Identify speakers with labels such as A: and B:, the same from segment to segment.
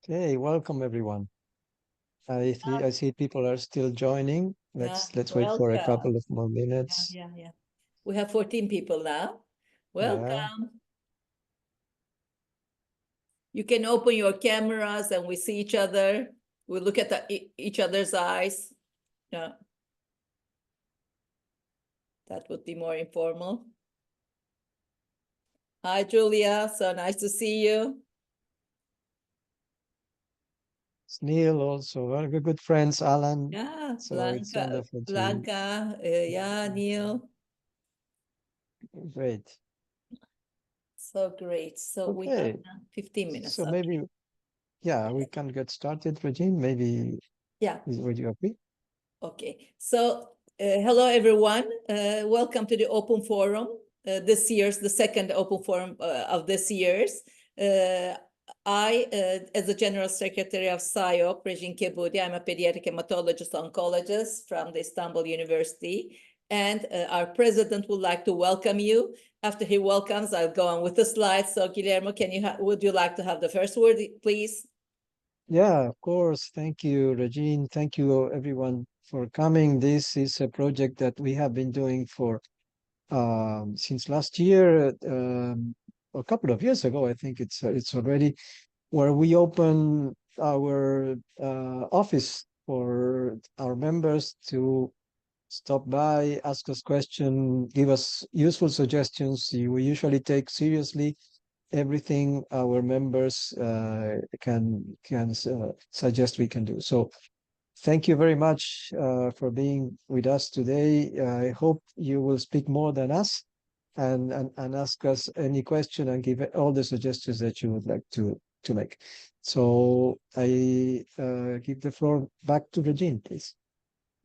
A: Okay, welcome everyone. I see people are still joining.
B: Yeah,
A: Let's wait for a
B: welcome.
A: couple of more
B: Yeah,
A: minutes.
B: yeah, yeah. We have 14 people now.
A: Yeah,
B: Welcome. You can open your cameras and we see each other. We look at each other's eyes. Yeah, that would be more informal. Hi, Julia. So nice to see you.
A: it's Neil also. Very good friends, Alan.
B: Yeah,
A: So it's
B: Blanca,
A: wonderful to
B: Blanca, yeah, Neil.
A: great.
B: So great. So we have
A: Okay,
B: 15 minutes.
A: so
B: Okay.
A: maybe yeah, we can get started, Regine. Maybe
B: Yeah.
A: would you agree?
B: Okay, so hello everyone. Welcome to the Open Forum. This year's the second Open Forum of this year's. As the General Secretary of SIOP, Regine Kebudi, I'm a pediatric hematologist oncologist from the Istanbul University, and our president would like to welcome you. After he welcomes, I'll go on with the slides. So Guillermo, would you like to have the first word, please?
A: Yeah, of course. Thank you, Regine. Thank you everyone for coming. This is a project that we have been doing for since last year, a couple of years ago, I think it's already where we open our office for our members to stop by, ask us questions, give us useful suggestions. We usually take seriously everything our members can suggest we can do. So thank you very much for being with us today. I hope you will speak more than us and ask us any question and give all the suggestions that you would like to make. So I give the floor back to Regine, please.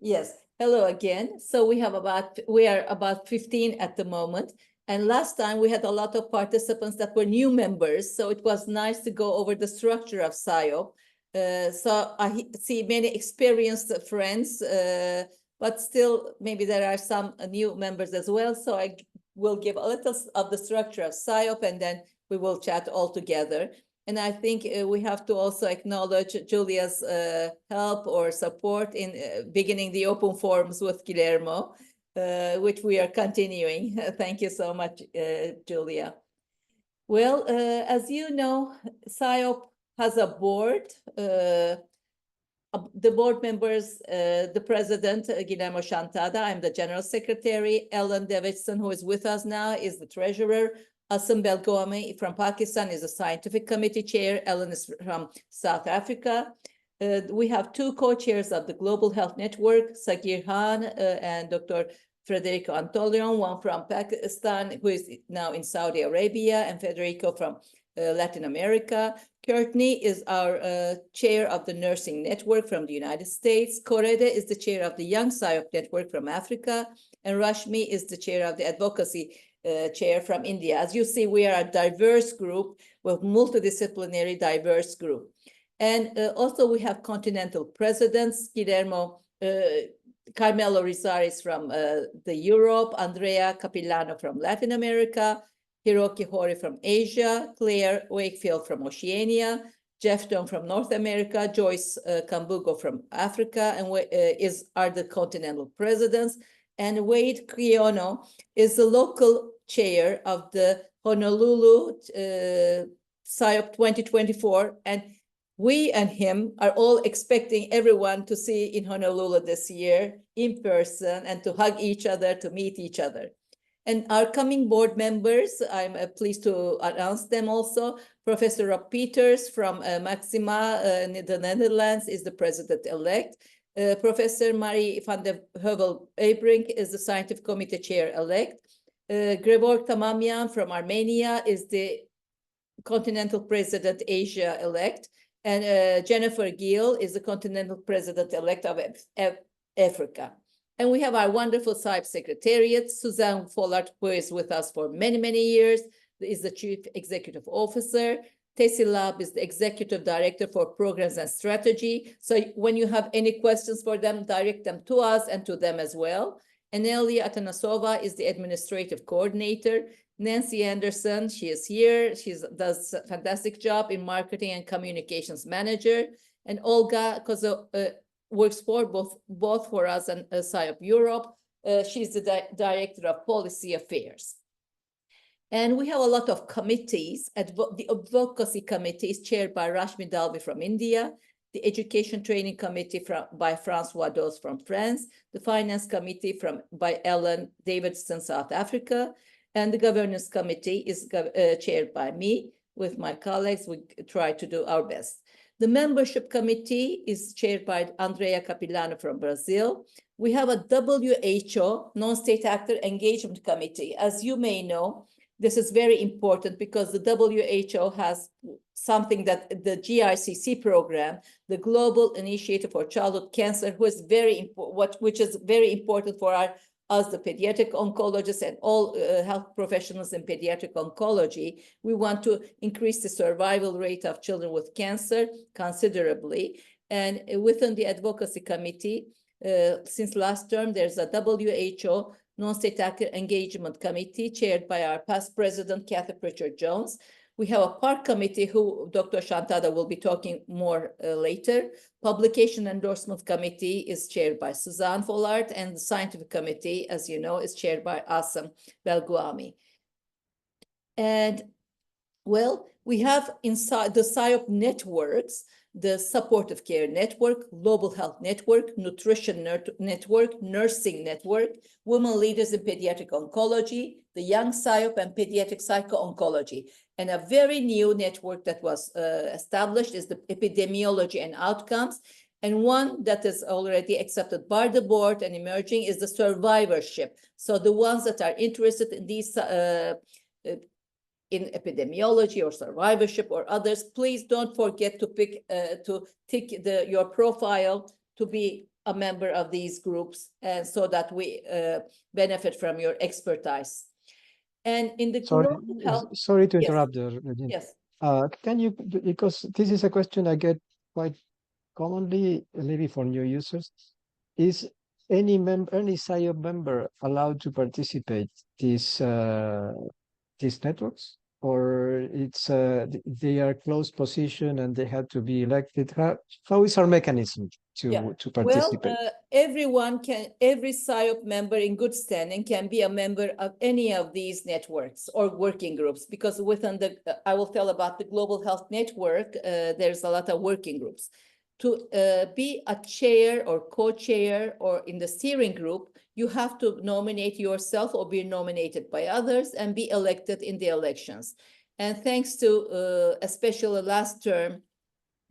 B: Yes. Hello again. So we are about 15 at the moment. And last time we had a lot of participants that were new members. So it was nice to go over the structure of SIOP. So I see many experienced friends, but still maybe there are some new members as well. So I will give a little of the structure of SIOP and then we will chat all together. And I think we have to also acknowledge Julia's help or support in beginning the open forums with Guillermo, which we are continuing. Thank you so much, Julia. Well, as you know, SIOP has a board. The board members, the president, Guillermo Chantada, I'm the general secretary. Ellen Davidson, who is with us now, is the treasurer. Asim Belgomi from Pakistan is the scientific committee chair. Ellen is from South Africa. We have two co-chairs of the Global Health Network, Sagir Khan and Dr. Federico Antolion, one from Pakistan, who is now in Saudi Arabia, and Federico from Latin America. Courtney is our chair of the Nursing Network from the United States. Korede is the chair of the Young SIOP Network from Africa. And Rashmi is the chair of the Advocacy chair from India. As you see, we are a diverse group with multidisciplinary diverse group. And also we have continental presidents, Guillermo, Carmelo Rizaris from the Europe, Andrea Capillano from Latin America, Hiroki Hori from Asia, Claire Wakefield from Oceania, Jeff Don from North America, Joyce Kambugo from Africa, and are the continental presidents. And Wade Criono is the local chair of the Honolulu SIOP 2024. And we and him are all expecting everyone to see in Honolulu this year in person and to hug each other, to meet each other. And our coming board members, I'm pleased to announce them also. Professor Rob Peters from Maxima, the Netherlands, is the president-elect. Professor Marie van der Heuvel-Ebrink is the scientific committee chair-elect. Gregor Tamamian from Armenia is the continental president Asia-elect. And Jennifer Gill is the continental president-elect of Africa. And we have our wonderful SIOP secretariat, Suzanne Follard, who is with us for many, many years, is the chief executive officer. Tessie Lab is the executive director for programs and strategy. So when you have any questions for them, direct them to us and to them as well. Anelia Atanasova is the administrative coordinator. Nancy Anderson, she is here. She does a fantastic job in marketing and communications manager. And Olga Kozo works for both for us and SIOP Europe. She's the director of policy affairs. And we have a lot of committees. The advocacy committee is chaired by Rashmi Dalvi from India, the education training committee by Francois Dose from France, the finance committee by Ellen Davidson, South Africa, and the governance committee is chaired by me. With my colleagues, we try to do our best. The membership committee is chaired by Andrea Capilano from Brazil. We have a WHO, non-state actor engagement committee. As you may know, this is very important because the WHO has something that the GICC program, the Global Initiative for Childhood Cancer, which is very important for us, the pediatric oncologists and all health professionals in pediatric oncology. We want to increase the survival rate of children with cancer considerably. And within the advocacy committee, since last term, there's a WHO non-state actor engagement committee chaired by our past president, Kathy Pritchard-Jones. We have a PARC committee who Dr. Shantada will be talking more later. Publication endorsement committee is chaired by Suzanne Follard, and the scientific committee, as you know, is chaired by Asım Belguami. And well, we have inside the SIOP networks, the supportive care network, global health network, nutrition network, nursing network, women leaders in pediatric oncology, the young SIOP and pediatric psycho-oncology. And a very new network that was established is the epidemiology and outcomes. And one that is already accepted by the board and emerging is the survivorship. So the ones that are interested in these in epidemiology or survivorship or others, please don't forget to tick your profile to be a member of these groups, and so that we benefit from your expertise. And in the global health,
A: sorry to interrupt there, Regine.
B: Yes.
A: Can you, because this is a question I get quite commonly, maybe for new users, is any SIOP member allowed to participate these networks, or it's they are close position and they have to be elected? How is our mechanism to participate?
B: Well, every SIOP member in good standing can be a member of any of these networks or working groups, because within I will tell about the Global Health Network, there's a lot of working groups. To be a chair or co-chair or in the steering group, you have to nominate yourself or be nominated by others and be elected in the elections. And thanks to, especially last term,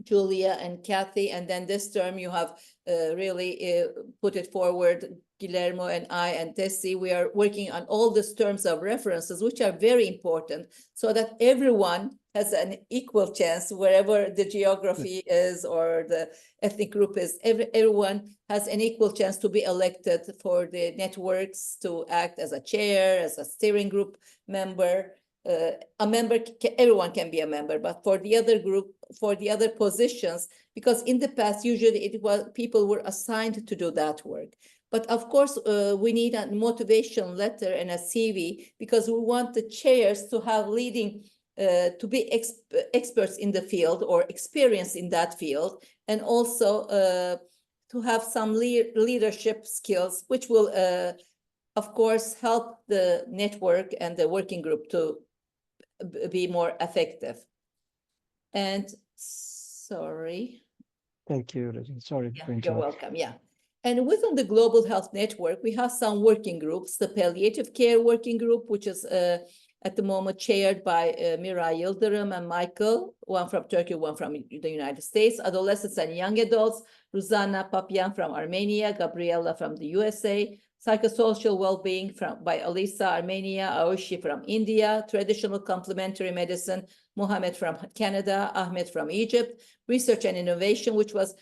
B: Julia and Kathy, and then this term you have really put it forward, Guillermo and I and Tessie. We are working on all these terms of references, which are very important, so that everyone has an equal chance wherever the geography is or the ethnic group is. Everyone has an equal chance to be elected for the networks, to act as a chair, as a steering group member. Everyone can be a member, but for the other group, for the other positions, because in the past, usually it was people were assigned to do that work. But of course, we need a motivation letter and a CV, because we want the chairs to have leading, to be experts in the field or experience in that field, and also to have some leadership skills, which will, of course, help the network and the working group to be more effective. And sorry.
A: Thank you, Regine. Sorry.
B: Yeah, you're welcome. Yeah. And within the Global Health Network, we have some working groups, the Palliative Care Working Group, which is at the moment chaired by Miray Yildirim and Michael, one from Turkey, one from the United States. Adolescents and Young Adults, Ruzana Papyan from Armenia, Gabriella from the USA. Psychosocial Wellbeing by Alisa, Armenia, Aoshi from India. Traditional Complementary Medicine, Mohammed from Canada, Ahmed from Egypt. Research and Innovation, which was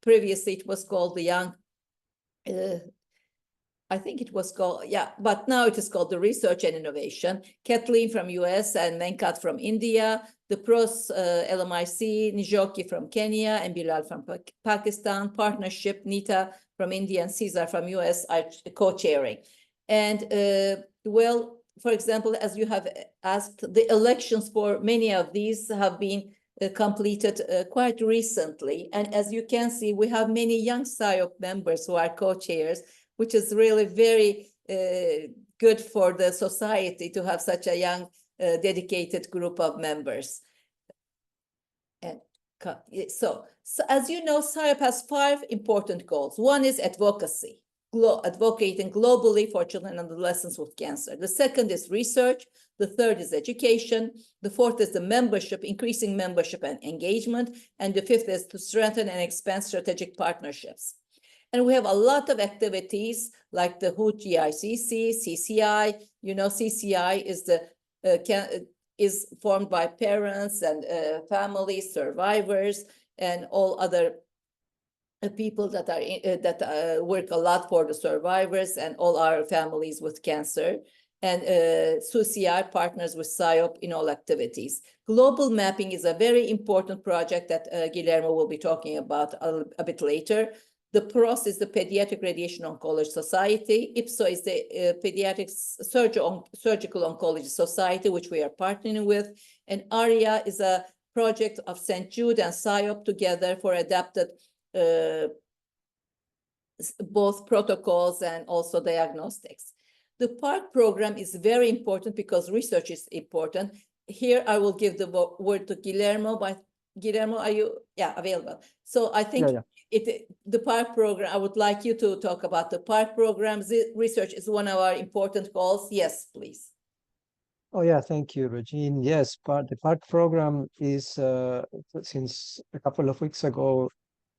B: previously it was called the Young I think it was called, yeah, but now it is called the Research and Innovation. Kathleen from US and Venkat from India, the PROS LMIC, Nijoki from Kenya, and Bilal from Pakistan, partnership, Nita from India and Cesar from US are co-chairing. And well, for example, as you have asked, the elections for many of these have been completed quite recently. And as you can see, we have many young SIOP members who are co-chairs, which is really very good for the society to have such a young, dedicated group of members. And so as you know, SIOP has 5 important goals. One is advocacy, advocating globally for children and adolescents with cancer. The second is research. The third is education. The fourth is the membership, increasing membership and engagement. And the fifth is to strengthen and expand strategic partnerships. And we have a lot of activities like the HOOT GICC, CCI. You know, CCI is the is formed by parents and families, survivors, and all other people that are work a lot for the survivors and all our families with cancer. And CCI partners with SIOP in all activities. Global mapping is a very important project that Guillermo will be talking about a bit later. The PROS is the Pediatric Radiation Oncology Society. IPSO is the Pediatric Surgical Oncology Society, which we are partnering with. And ARIA is a project of St. Jude and SIOP together for adapted both protocols and also diagnostics. The PARC program is very important because research is important. Here I will give the word to Guillermo, but Guillermo, are you available? So I think the PARC program, I would like you to talk about the PARC program. Research is one of our important goals. Yes, please.
A: Oh yeah, thank you, Regine. Yes, the PARC program is since a couple of weeks ago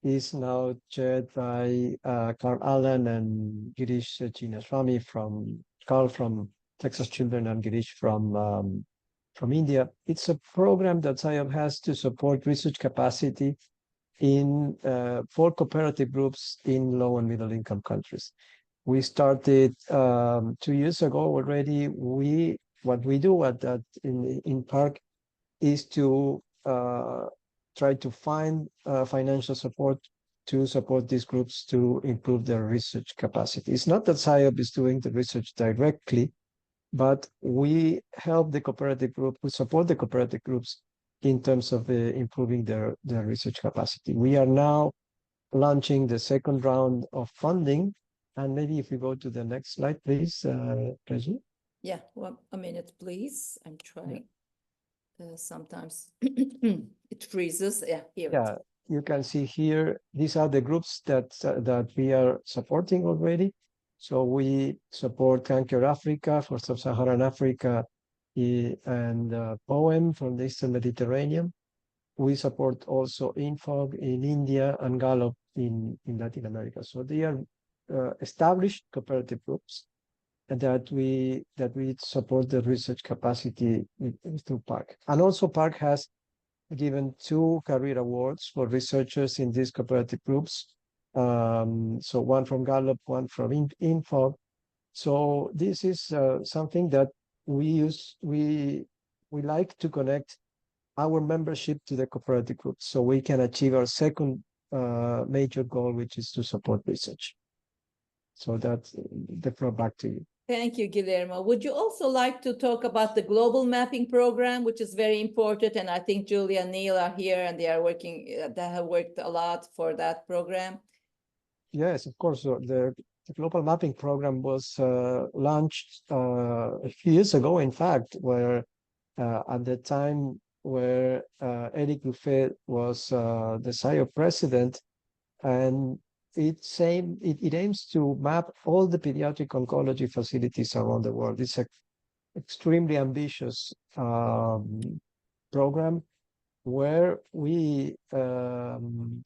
A: is now chaired by Carl Allen and Girish Chinaswamy from Carl from Texas Children and Girish from India. It's a program that SIOP has to support research capacity in for cooperative groups in low and middle income countries. We started 2 years ago already. What we do at that in PARC is to try to find financial support to support these groups to improve their research capacity. It's not that SIOP is doing the research directly, but we help the cooperative group, we support the cooperative groups in terms of improving their research capacity. We are now launching the second round of funding. And maybe if we go to the next slide, please, Reggie.
B: Yeah, well, a minute, please. I'm trying. Sometimes it freezes. Yeah, here.
A: Yeah, you can see here, these are the groups that we are supporting already. So we support Cancer Africa for Sub-Saharan Africa and POEM from the Eastern Mediterranean. We support also INFOG in India and Gallup in Latin America. So they are established cooperative groups that we support the research capacity through PARC. And also PARC has given 2 career awards for researchers in these cooperative groups. So one from Gallup, one from INFOG. So this is something that we like to connect our membership to the cooperative group so we can achieve our second major goal, which is to support research. So that's the floor back to you.
B: Thank you, Guillermo. Would you also like to talk about the global mapping program, which is very important? And I think Julia and Neil are here and they are working, they have worked a lot for that program.
A: Yes, of course. So the global mapping program was launched a few years ago, in fact, where at the time where Eric Buffet was the SIOP president, and it aims to map all the pediatric oncology facilities around the world. It's an extremely ambitious program where we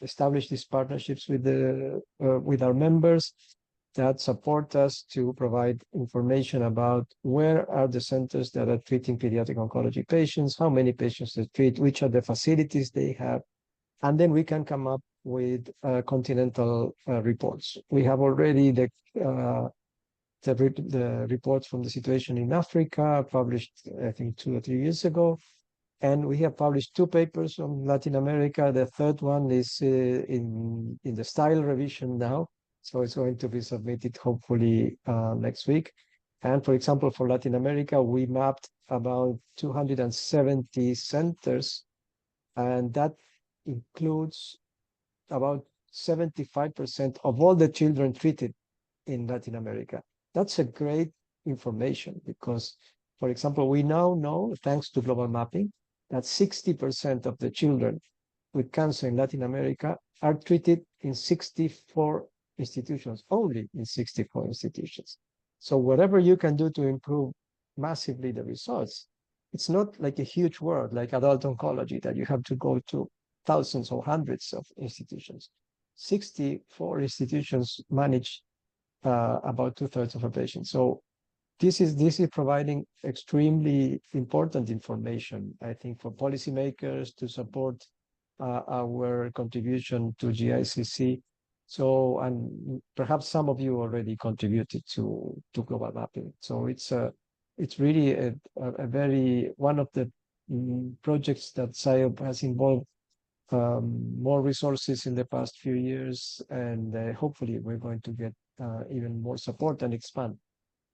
A: establish these partnerships with our members that support us to provide information about where are the centers that are treating pediatric oncology patients, how many patients they treat, which are the facilities they have, and then we can come up with continental reports. We have already the reports from the situation in Africa, published, I think, 2 or 3 years ago. And we have published 2 papers on Latin America. The third one is in the style revision now. So it's going to be submitted hopefully next week. And for example, for Latin America, we mapped about 270 centers, and that includes about 75% of all the children treated in Latin America. That's a great information because, for example, we now know, thanks to global mapping, that 60% of the children with cancer in Latin America are treated in 64 institutions, only in 64 institutions. So whatever you can do to improve massively the results, it's not like a huge world like adult oncology that you have to go to thousands or hundreds of institutions. 64 institutions manage about 2/3 of a patient. So this is providing extremely important information, I think, for policymakers to support our contribution to GICC. So, and perhaps some of you already contributed to global mapping. So it's really a very, one of the projects that SIOP has involved more resources in the past few years, and hopefully we're going to get even more support and expand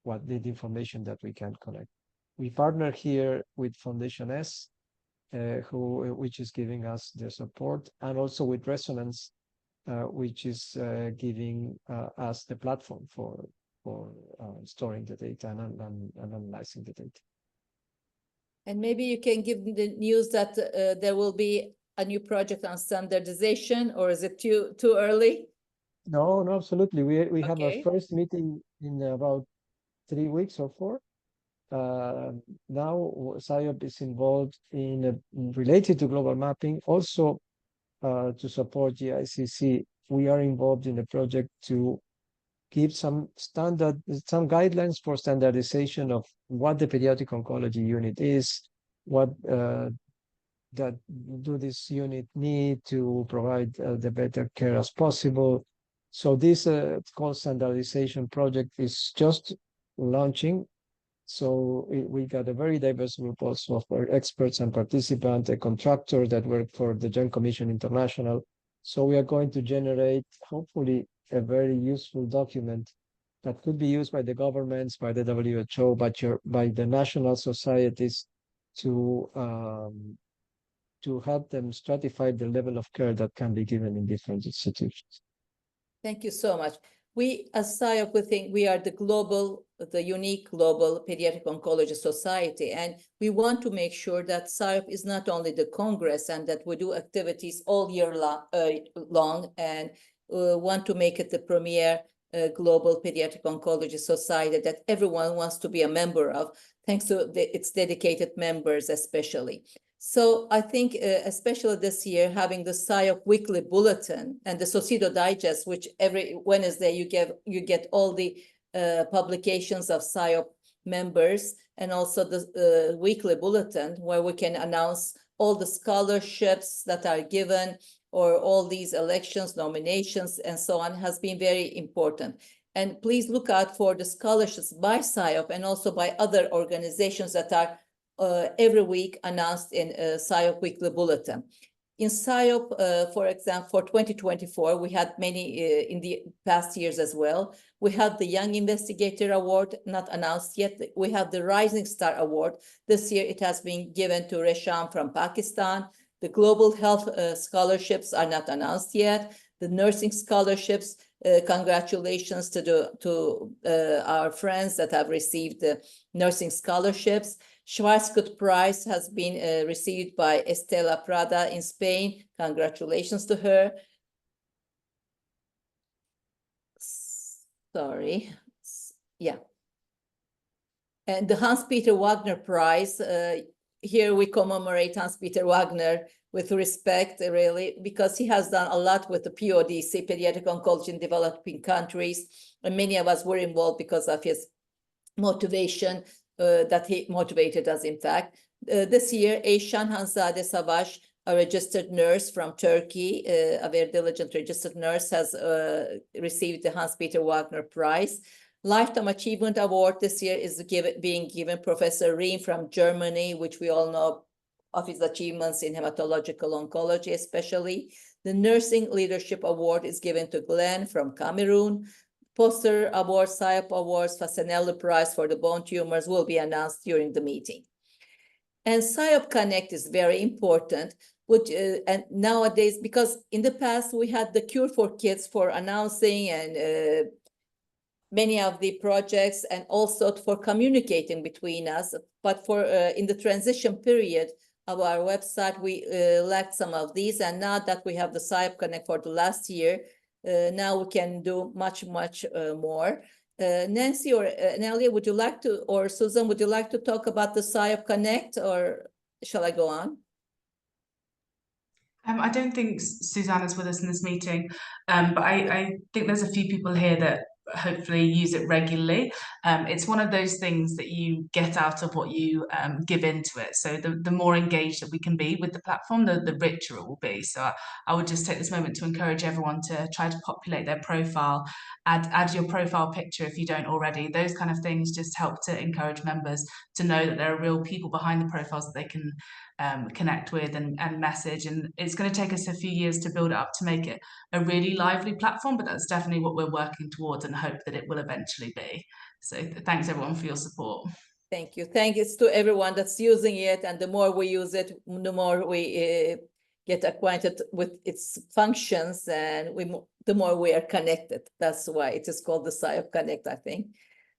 A: what the information that we can collect. We partner here with Foundation S, which is giving us their support, and also with Resonance, which is giving us the platform for storing the data and analyzing the data.
B: And maybe you can give the news that there will be a new project on standardization, or is it too early?
A: No, absolutely. We have our
B: Okay.
A: first meeting in about 3 weeks or 4. Now SIOP is involved in related to global mapping, also to support GICC. We are involved in a project to give some guidelines for standardization of what the pediatric oncology unit is, what that do this unit need to provide the better care as possible. So this called standardization project is just launching. So we got a very diverse group also of experts and participants, a contractor that worked for the Joint Commission International. So we are going to generate, hopefully, a very useful document that could be used by the governments, by the WHO, by the national societies to help them stratify the level of care that can be given in different institutions.
B: Thank you so much. We, as SIOP, we think we are the unique global pediatric oncology society, and we want to make sure that SIOP is not only the Congress and that we do activities all year long, and want to make it the premier global pediatric oncology society that everyone wants to be a member of, thanks to its dedicated members especially. So I think especially this year, having the SIOP weekly bulletin and the Sociedo Digest, which every Wednesday you get all the publications of SIOP members, and also the weekly bulletin where we can announce all the scholarships that are given, or all these elections, nominations, and so on, has been very important. And please look out for the scholarships by SIOP and also by other organizations that are every week announced in SIOP Weekly Bulletin. In SIOP, for example, for 2024, we had many in the past years as well. We have the Young Investigator Award, not announced yet. We have the Rising Star Award. This year it has been given to Resham from Pakistan. The Global Health Scholarships are not announced yet. The Nursing Scholarships, congratulations to our friends that have received the nursing scholarships. Schwarzkopf Prize has been received by Estela Prada in Spain. Congratulations to her. Sorry. Yeah. And the Hans-Peter Wagner Prize, here we commemorate Hans-Peter Wagner with respect, really, because he has done a lot with the PODC, Pediatric Oncology in Developing Countries, and many of us were involved because of his motivation, that he motivated us, in fact. This year, Eyşan Hanzade Savaş, a registered nurse from Turkey, a very diligent registered nurse, has received the Hans-Peter Wagner Prize. Lifetime Achievement Award this year is being given Professor Reem from Germany, which we all know of his achievements in hematological oncology, especially. The Nursing Leadership Award is given to Glenn from Cameroon. Poster Award, SIOP Awards, Fasanelli Prize for the bone tumors will be announced during the meeting. And SIOP Connect is very important, which and nowadays, because in the past we had the Cure for Kids for announcing and many of the projects and also for communicating between us. But for in the transition period of our website, we lacked some of these. And now that we have the SIOP Connect for the last year, now we can do much more. Nancy or Nelia, would you like to, or Susan, would you like to talk about the SIOP Connect, or shall I go on?
C: I don't think Susanna's with us in this meeting, but I think there's a few people here that hopefully use it regularly. It's one of those things that you get out of what you give into it. So the more engaged that we can be with the platform, the richer it will be. So I would just take this moment to encourage everyone to try to populate their profile, add your profile picture if you don't already. Those kind of things just help to encourage members to know that there are real people behind the profiles that they can connect with and message. And it's going to take us a few years to build it up to make it a really lively platform, but that's definitely what we're working towards and hope that it will eventually be. So thanks everyone for your support.
B: Thank you. Thanks to everyone that's using it. And the more we use it, the more we get acquainted with its functions, and the more we are connected. That's why it is called the SIOP Connect, I think.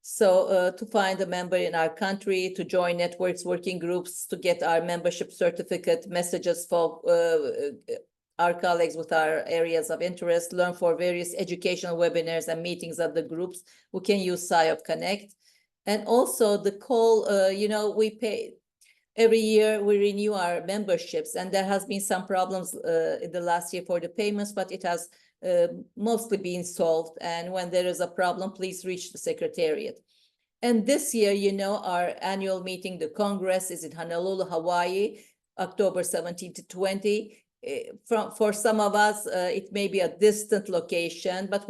B: So to find a member in our country, to join networks, working groups, to get our membership certificate, messages for our colleagues with our areas of interest, learn for various educational webinars and meetings of the groups, we can use SIOP Connect. And also the call, we pay, every year we renew our memberships, and there has been some problems in the last year for the payments, but it has mostly been solved. And when there is a problem, please reach the Secretariat. And this year, our annual meeting, the Congress, is in Honolulu, Hawaii, October 17 to 20. For some of us, it may be a distant location, but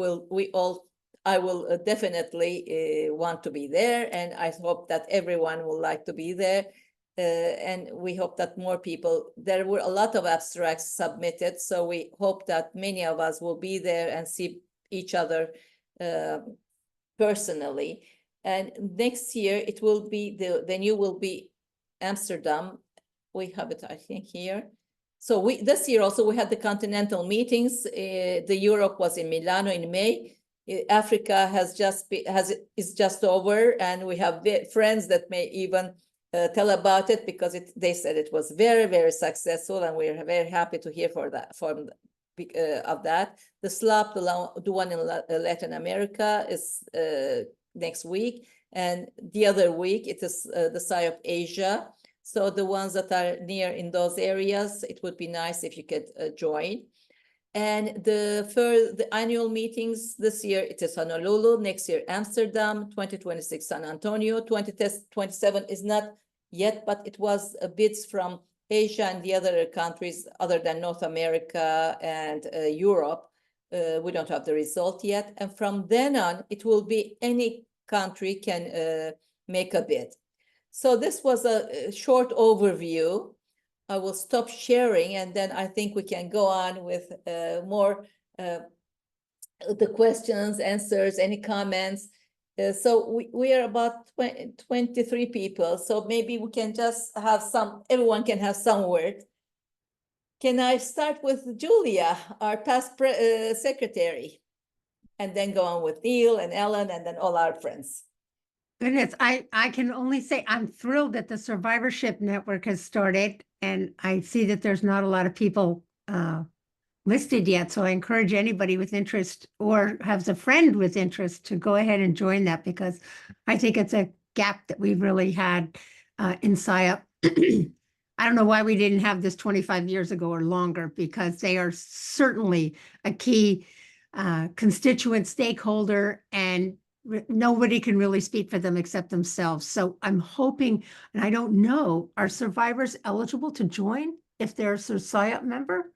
B: I will definitely want to be there, and I hope that everyone will like to be there. And we hope that more people, there were a lot of abstracts submitted, so we hope that many of us will be there and see each other personally. And next year, it will be, the venue will be Amsterdam. We have it, I think, here. So this year also, we had the continental meetings. The Europe was in Milano in May. Africa is just over, and we have friends that may even tell about it, because they said it was very, very successful, and we're very happy to hear of that. The SLAP, the one in Latin America, is next week, and the other week it is the SIOP Asia. So the ones that are near in those areas, it would be nice if you could join. And for the annual meetings this year, it is Honolulu, next year Amsterdam, 2026 San Antonio, 2027 is not yet, but it was bids from Asia and the other countries other than North America and Europe. We don't have the result yet. And from then on, it will be any country can make a bid. So this was a short overview. I will stop sharing, and then I think we can go on with more the questions, answers, any comments. So we are about 23 people. So maybe we can just have everyone can have some word. Can I start with Julia, our past secretary, and then go on with Neil and Ellen and then all our friends?
D: Goodness, I can only say I'm thrilled that the Survivorship Network has started, and I see that there's not a lot of people listed yet. So I encourage anybody with interest or has a friend with interest to go ahead and join that, because I think it's a gap that we've really had in SIOP. I don't know why we didn't have this 25 years ago or longer, because they are certainly a key constituent stakeholder, and nobody can really speak for them except themselves. So I'm hoping, and I don't know, are survivors eligible to join if they're a SIOP member?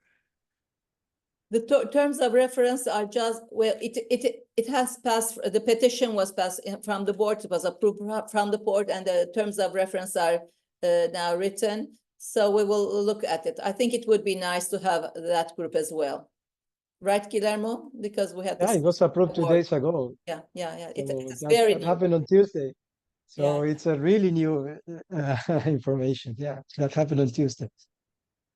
B: The terms of reference are just, well, it has passed, the petition was passed from the board, it was approved from the board, and the terms of reference are now written. So we will look at it. I think it would be nice to have that group as well. Right, Guillermo? Because we had
A: Yeah,
B: this.
A: it was approved 2 days ago.
B: Yeah. It's
A: So
B: very
A: that
B: new.
A: happened on Tuesday. So
B: Yeah.
A: it's a really new information. Yeah, that happened on Tuesday.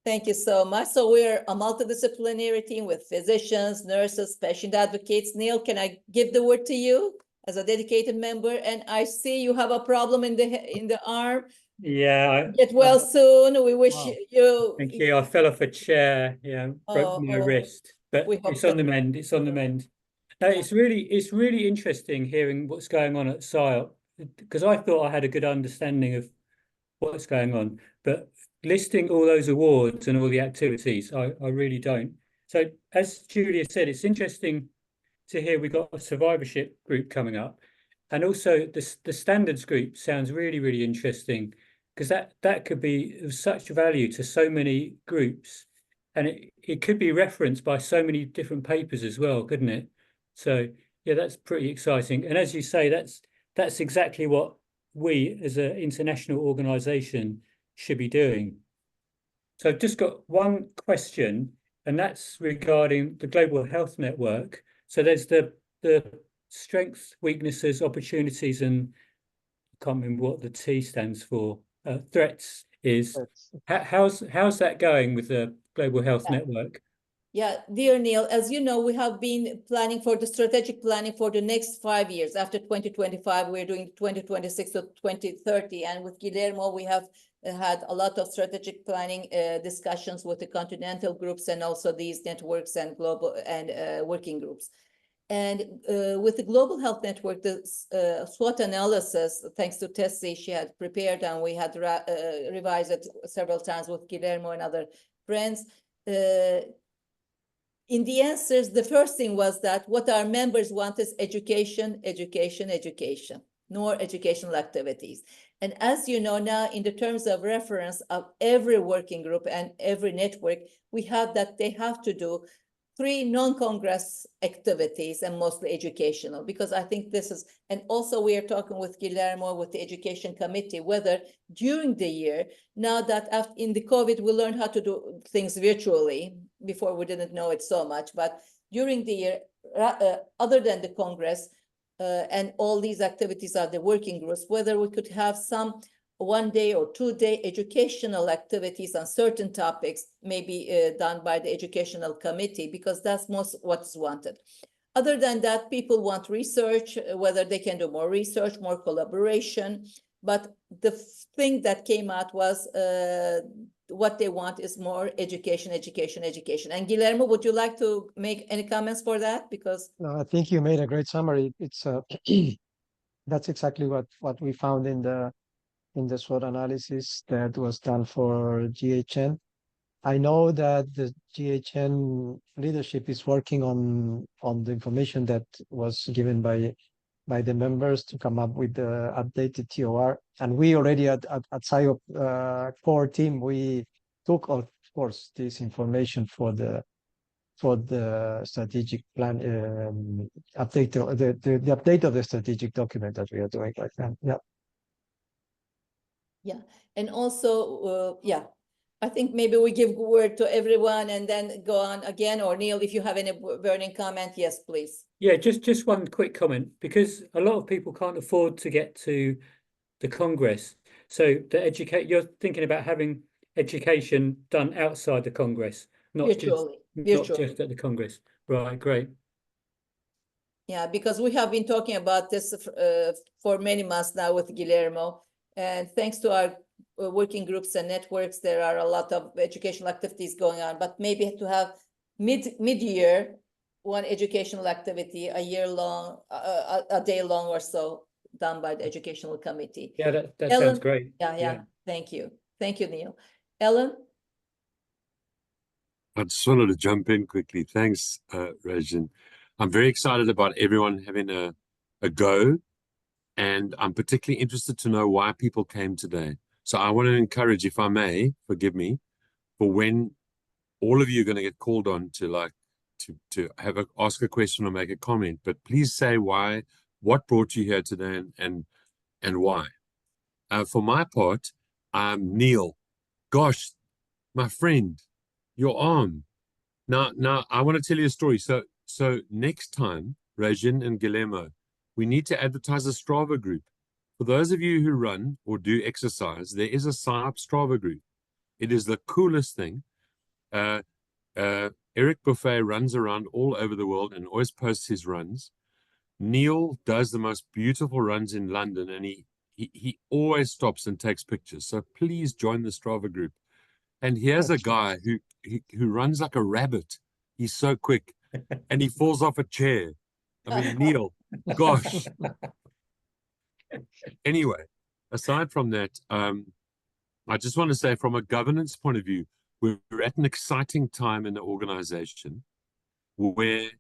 B: Thank you so much. So we're a multidisciplinary team with physicians, nurses, patient advocates. Neil, can I give the word to you as a dedicated member? And I see you have a problem in the arm.
E: Yeah.
B: Get well soon. We wish
A: Wow.
B: you.
E: Thank you. I fell off a chair. Yeah, broke my wrist, but
B: we hope
E: it's on
B: that-
E: the mend. It's on the mend. No,
B: Yeah.
E: it's really interesting hearing what's going on at SIOP, because I thought I had a good understanding of what's going on, but listing all those awards and all the activities, I really don't. So as Julia said, it's interesting to hear we've got a survivorship group coming up, and also the standards group sounds really interesting, because that could be of such value to so many groups, and it could be referenced by so many different papers as well, couldn't it? So yeah, that's pretty exciting. And as you say, that's exactly what we as an international organization should be doing. So I've just got one question, and that's regarding the Global Health Network. So there's the strengths, weaknesses, opportunities, and I can't remember what the T stands for. Threats is. How's that going with the Global Health Network?
B: Yeah, dear Neil, as you know, we have been planning for the strategic planning for the next 5 years. After 2025, we're doing 2026 to 2030. And with Guillermo, we have had a lot of strategic planning discussions with the continental groups and also these networks and global and working groups. And with the Global Health Network, the SWOT analysis, thanks to Tessie, she had prepared, and we had revised it several times with Guillermo and other friends. In the answers, the first thing was that what our members want is education, more educational activities. And as you know now, in the terms of reference of every working group and every network, we have that they have to do 3 non-Congress activities and mostly educational, because I think this is, and also we are talking with Guillermo, with the Education Committee, whether during the year, now that after in the COVID, we learned how to do things virtually. Before we didn't know it so much, but during the year, other than the Congress and all these activities are the working groups, whether we could have some 1-day or 2-day educational activities on certain topics, maybe done by the Educational Committee, because that's most what's wanted. Other than that, people want research, whether they can do more research, more collaboration. But the thing that came out was what they want is more education. And Guillermo, would you like to make any comments for that? Because
A: No, I think you made a great summary. It's that's exactly what we found in the SWOT analysis that was done for GHN. I know that the GHN leadership is working on the information that was given by the members to come up with the updated TOR. And we already at SIOP core team, we took, of course, this information for the strategic plan update, the update of the strategic document that we are doing right now. Yeah.
B: Yeah, and also, I think maybe we give word to everyone and then go on again. Or Neil, if you have any burning comment, yes, please.
E: Yeah, just one quick comment, because a lot of people can't afford to get to the Congress. So you're thinking about having education done outside the Congress, not
B: Virtually.
E: just at the Congress. Right, great.
B: Yeah, because we have been talking about this for many months now with Guillermo. And thanks to our working groups and networks, there are a lot of educational activities going on, but maybe to have mid-year, one educational activity, a year long, a day long or so, done by the Educational Committee.
E: Yeah, that
B: Ellen,
E: sounds great.
B: Yeah. Thank you, Neil. Ellen?
F: I just wanted to jump in quickly. Thanks, Regin. I'm very excited about everyone having a go. And I'm particularly interested to know why people came today. So I want to encourage, if I may, forgive me, for when all of you are going to get called on to like ask a question or make a comment, but please say why, what brought you here today, and why. For my part, Neil. Gosh, my friend, your arm. Now I want to tell you a story. So next time, Regin and Guillermo, we need to advertise a Strava group. For those of you who run or do exercise, there is a SIOP Strava group. It is the coolest thing. Eric Buffet runs around all over the world and always posts his runs. Neil does the most beautiful runs in London, and he always stops and takes pictures. So please join the Strava group. And here's a guy who runs like a rabbit. He's so quick, and he falls off a chair. I mean, Neil, gosh. Anyway, aside from that, I just want to say, from a governance point of view, we're at an exciting time in the organization where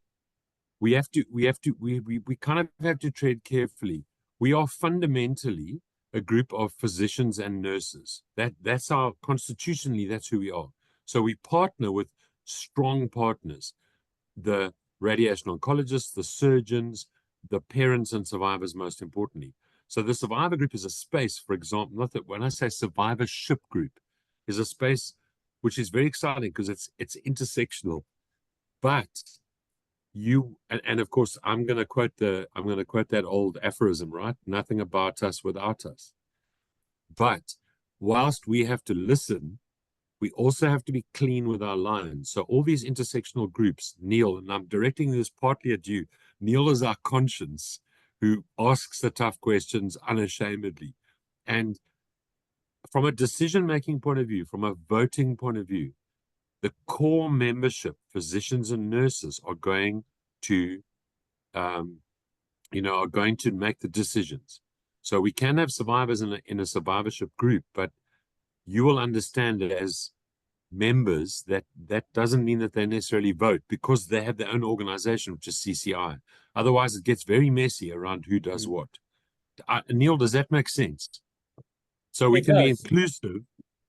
F: we kind of have to tread carefully. We are fundamentally a group of physicians and nurses. That's our constitutionally, that's who we are. So we partner with strong partners, the radiation oncologists, the surgeons, the parents and survivors, most importantly. So the survivor group is a space, for example, not that when I say survivorship group, is a space which is very exciting because it's intersectional. But you and of course I'm going to quote that old aphorism, right? Nothing about us without us. But whilst we have to listen, we also have to be clean with our lines. So all these intersectional groups, Neil, and I'm directing this partly at you, Neil is our conscience who asks the tough questions unashamedly. And from a decision-making point of view, from a voting point of view, the core membership, physicians and nurses, are going to, are going to make the decisions. So we can have survivors in a survivorship group, but you will understand that as members, that doesn't mean that they necessarily vote, because they have their own organization, which is CCI. Otherwise, it gets very messy around who does what. Neil, does that make sense? So we can be inclusive,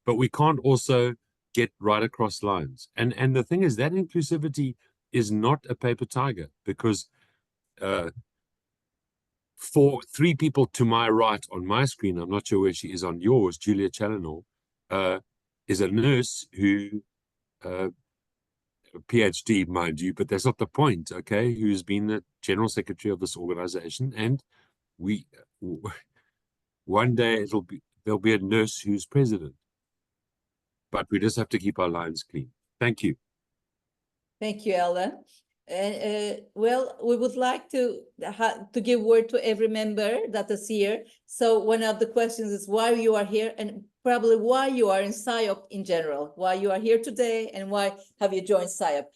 F: but we can't also get right across lines. And the thing is, that inclusivity is not a paper tiger, because for three people to my right on my screen, I'm not sure where she is on yours, Julia Challenor, is a nurse who, PhD, mind you, but that's not the point, okay, who's been the general secretary of this organization. And one day there'll be a nurse who's president. But we just have to keep our lines clean. Thank you.
B: Thank you, Ellen. And well, we would like to give word to every member that is here. So one of the questions is why you are here, and probably why you are in SIOP in general, why you are here today, and why have you joined SIOP.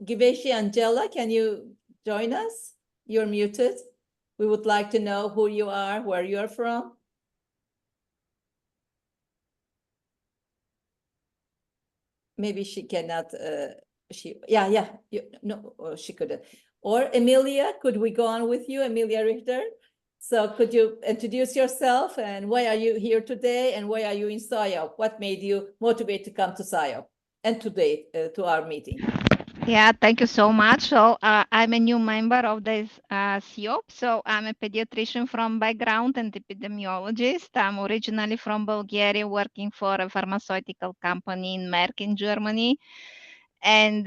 B: Giveshi Angela, can you join us? You're muted. We would like to know who you are, where you are from. Maybe she cannot, she couldn't. Or Emilia, could we go on with you, Emilia Richter? So could you introduce yourself, and why are you here today, and why are you in SIOP? What made you motivate to come to SIOP and today to our meeting?
G: Yeah, thank you so much. So I'm a new member of this SIOP. So I'm a pediatrician from background and epidemiologist. I'm originally from Bulgaria, working for a pharmaceutical company in Merck in Germany. And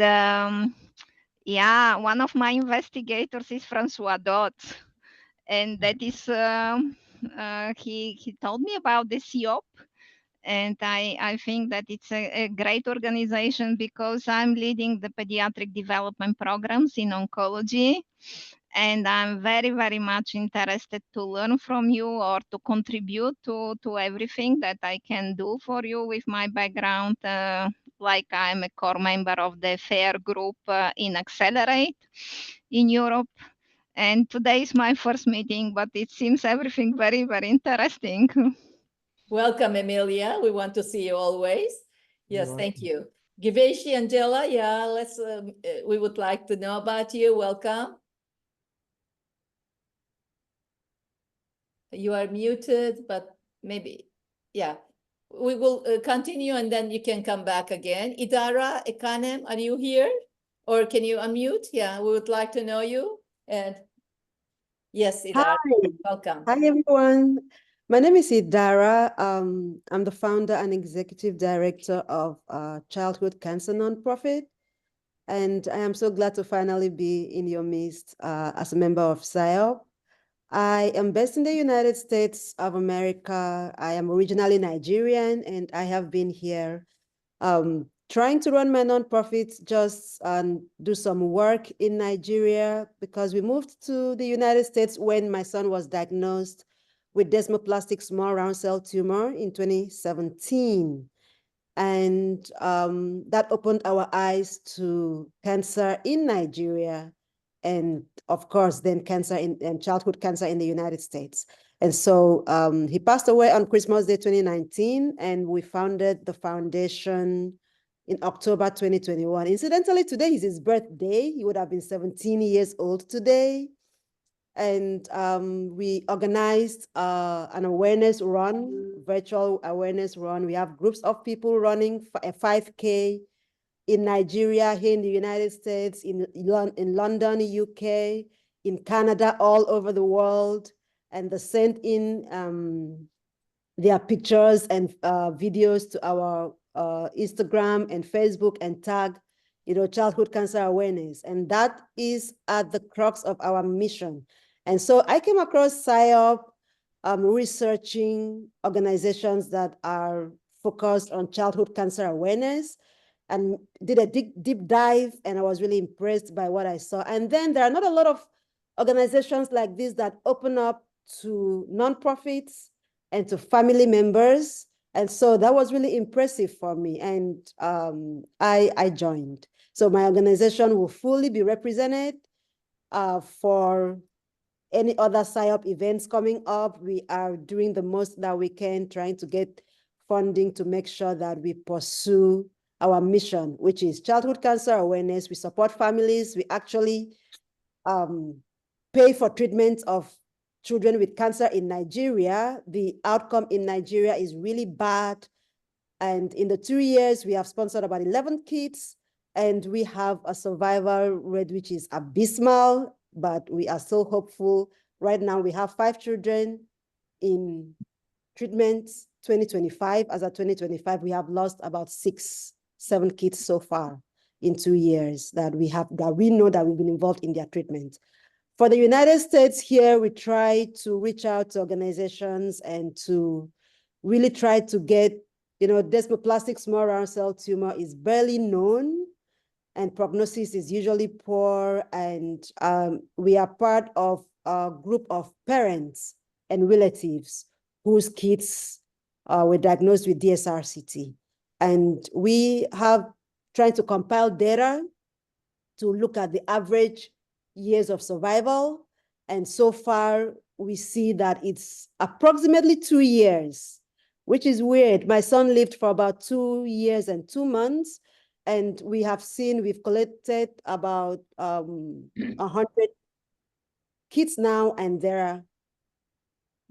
G: yeah, one of my investigators is Francois Dot. And that is, he told me about the SIOP. And I think that it's a great organization, because I'm leading the pediatric development programs in oncology. And I'm very, very much interested to learn from you, or to contribute to everything that I can do for you with my background. Like I'm a core member of the FAIR group in Accelerate in Europe. And today is my first meeting, but it seems everything very, very interesting.
B: Welcome, Emilia. We want to see you always. Yes, thank you. Giveshi Angela, yeah, let's. We would like to know about you. Welcome. You are muted, but maybe, yeah. We will continue, and then you can come back again. Idara Ekanem, are you here? or can you unmute? Yeah, we would like to know you. And yes, Idara, welcome.
H: Hi, everyone. My name is Idara. I'm the founder and executive director of Childhood Cancer Nonprofit. And I am so glad to finally be in your midst as a member of SIOP. I am based in the United States of America. I am originally Nigerian, and I have been here trying to run my nonprofit, just do some work in Nigeria, because we moved to the United States when my son was diagnosed with desmoplastic small round cell tumor in 2017. And that opened our eyes to cancer in Nigeria, and of course, then cancer and childhood cancer in the United States. And so he passed away on Christmas Day 2019, and we founded the foundation in October 2021. Incidentally, today is his birthday. He would have been 17 years old today. And we organized an awareness run, virtual awareness run. We have groups of people running a 5K in Nigeria, here in the United States, in London, UK, in Canada, all over the world. And they sent in their pictures and videos to our Instagram and Facebook and tag, childhood cancer awareness. And that is at the crux of our mission. And so I came across SIOP researching organizations that are focused on childhood cancer awareness, and did a deep dive, and I was really impressed by what I saw. And then there are not a lot of organizations like this that open up to nonprofits and to family members. And so that was really impressive for me. And I joined. So my organization will fully be represented for any other SIOP events coming up. We are doing the most that we can, trying to get funding to make sure that we pursue our mission, which is childhood cancer awareness. We support families. We actually pay for treatment of children with cancer in Nigeria. The outcome in Nigeria is really bad. And in the 2 years, we have sponsored about 11 kids, and we have a survival rate which is abysmal, but we are still hopeful. Right now, we have 5 children in treatment. 2025, as of 2025, we have lost about 6-7 kids so far in 2 years that we know that we've been involved in their treatment. For the United States here, we try to reach out to organizations and to really try to get, desmoplastic small round cell tumor is barely known, and prognosis is usually poor. And we are part of a group of parents and relatives whose kids were diagnosed with DSRCT. And we have tried to compile data to look at the average years of survival. And so far, we see that it's approximately 2 years, which is weird. My son lived for about 2 years and 2 months. And we've collected about 100 kids now, and there are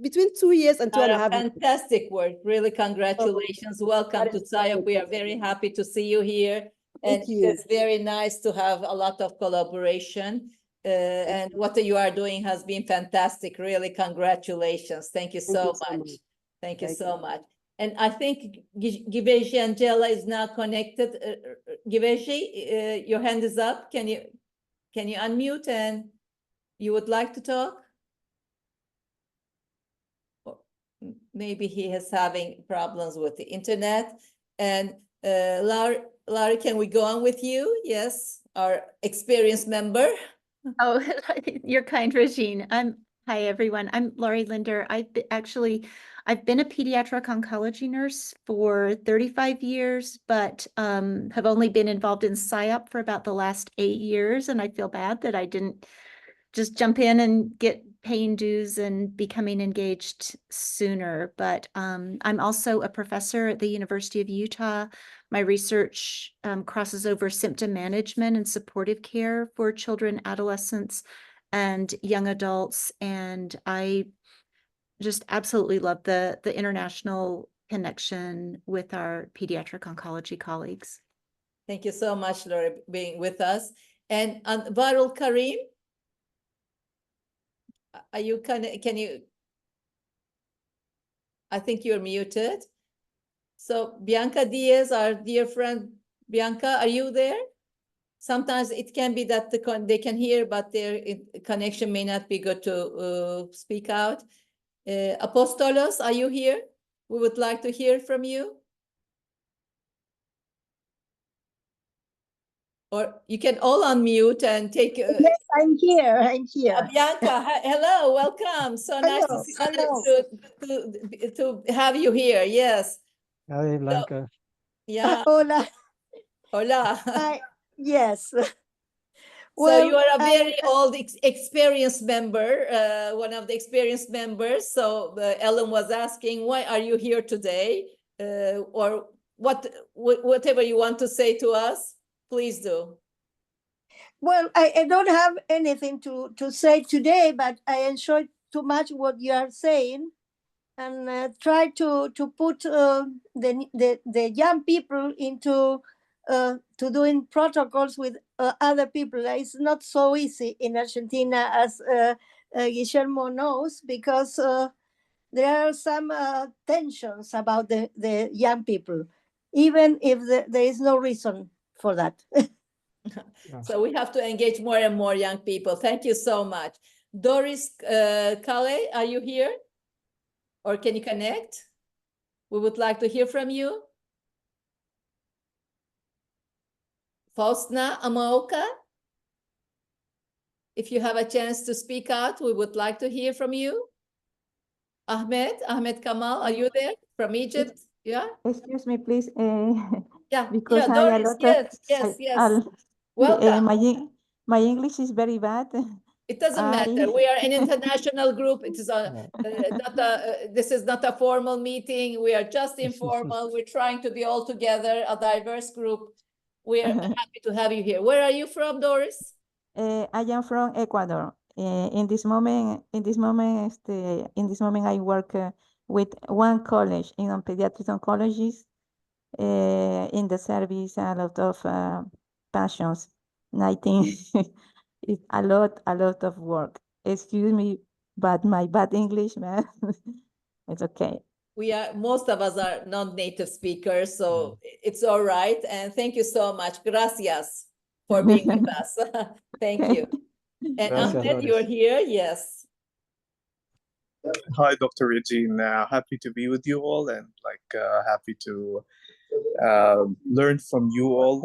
H: between 2 years and 2.5 years.
B: Fantastic work. Really, congratulations. Welcome to SIOP. We are very happy to see you here. And it's very nice to have a lot of collaboration. And what you are doing has been fantastic. Really, congratulations. Thank you so much. Thank you so much. And I think Giveji Angela is now connected. Giveji, your hand is up. Can you unmute and you would like to talk? Maybe he is having problems with the internet. And Laurie, can we go on with you? Yes, our experienced member.
I: Oh, you're kind, Regine. Hi, everyone. I'm Laurie Linder. I've been a pediatric oncology nurse for 35 years, but have only been involved in SIOP for about the last 8 years. And I feel bad that I didn't just jump in and get paying dues and becoming engaged sooner. But I'm also a professor at the University of Utah. My research crosses over symptom management and supportive care for children, adolescents, and young adults. And I just absolutely love the international connection with our pediatric oncology colleagues.
B: Thank you so much, Laurie, being with us. And Varul Karim, are you can you? I think you're muted. So Bianca Diaz, our dear friend Bianca, are you there? Sometimes it can be that they can hear, but their connection may not be good to speak out. Apostolos, are you here? We would like to hear from you. Or you can all unmute and take.
J: Yes, I'm here. I'm here.
B: Bianca, hello, welcome. So nice to,
J: Hello.
B: to have you here. Yes.
A: Hi, Blanca.
B: Yeah.
J: Hola.
B: Hola.
J: Yes.
B: So
J: Well,
B: you are a very old experienced member, one of the experienced members. So Ellen was asking, why are you here today? Or whatever you want to say to us, please do.
J: Well, I don't have anything to say today, but I enjoyed too much what you are saying, and try to put the young people into to doing protocols with other people. It's not so easy in Argentina, as Guillermo knows, because there are some tensions about the young people, even if there is no reason for that.
B: So we have to engage more and more young people. Thank you so much. Doris Kale, are you here? Or can you connect? We would like to hear from you. Faustna Amaoka, if you have a chance to speak out, we would like to hear from you. Ahmed Kamal, are you there from Egypt? Yeah.
K: Excuse me, please.
B: Yeah.
K: Because
B: yeah,
K: I a
B: Doris,
K: lot
B: yes. Welcome.
K: my English is very bad.
B: It doesn't matter. We are an international group. It is this is not a formal meeting. We are just informal. We're trying to be all together, a diverse group. We are happy to have you here. Where are you from, Doris?
K: I am from Ecuador. In this moment, I work with one college in pediatric oncology. In the service, a lot of passions. And I think it's a lot of work. Excuse me, but my bad English, man, it's okay.
B: Most of us are non-native speakers, so it's all right. And thank you so much. Gracias for being with us. Thank you. And Ahmed, you're here? Yes.
L: Hi, Dr. Regine. Happy to be with you all, and happy to learn from you all,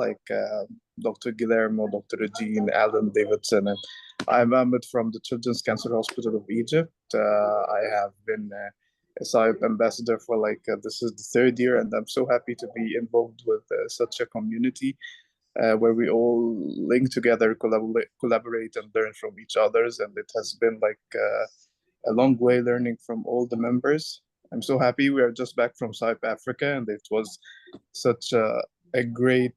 L: Dr. Guillermo, Dr. Regine, Alan Davidson. And I'm Ahmed from the Children's Cancer Hospital of Egypt. I have been a SIOP ambassador for this is the third year, and I'm so happy to be involved with such a community where we all link together, collaborate, and learn from each others. And it has been a long way learning from all the members. I'm so happy we are just back from South Africa, and it was such a great